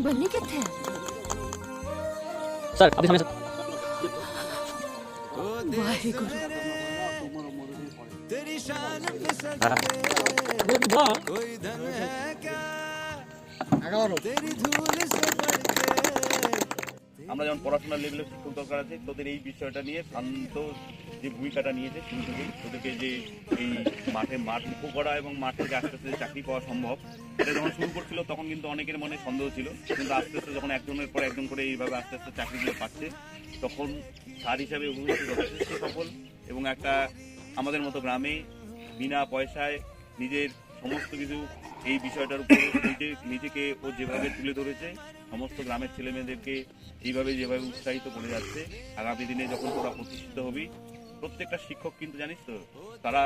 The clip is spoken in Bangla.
बन्नी कितने है? सर अभी हमें वाहेगुरु। আমরা যেমন পড়াশোনার লেভেলে শিক্ষক দরকার আছে, তোদের এই বিষয়টা নিয়ে শান্ত যে ভূমিকাটা নিয়েছে শুরু থেকে তোদেরকে যে এই মাঠ মুখ করা এবং মাঠ থেকে আস্তে আস্তে চাকরি পাওয়া সম্ভব, এটা যখন শুরু করছিল তখন কিন্তু অনেকের মনে সন্দেহ ছিল, কিন্তু আস্তে আস্তে যখন একজনের পর একজন করে এইভাবে আস্তে আস্তে চাকরিগুলো পাচ্ছে তখন স্যার হিসাবে অভিভূত যথেষ্ট সফল এবং একটা আমাদের মতো গ্রামে বিনা পয়সায় নিজের সমস্ত কিছু এই বিষয়টার উপরে নিজেকে ও যেভাবে তুলে ধরেছে সমস্ত গ্রামের ছেলে মেয়েদেরকে এইভাবে যেভাবে উৎসাহিত করে যাচ্ছে, আগামী দিনে যখন তোরা প্রতিষ্ঠিত হবি প্রত্যেকটা শিক্ষক কিন্তু জানিস তো তারা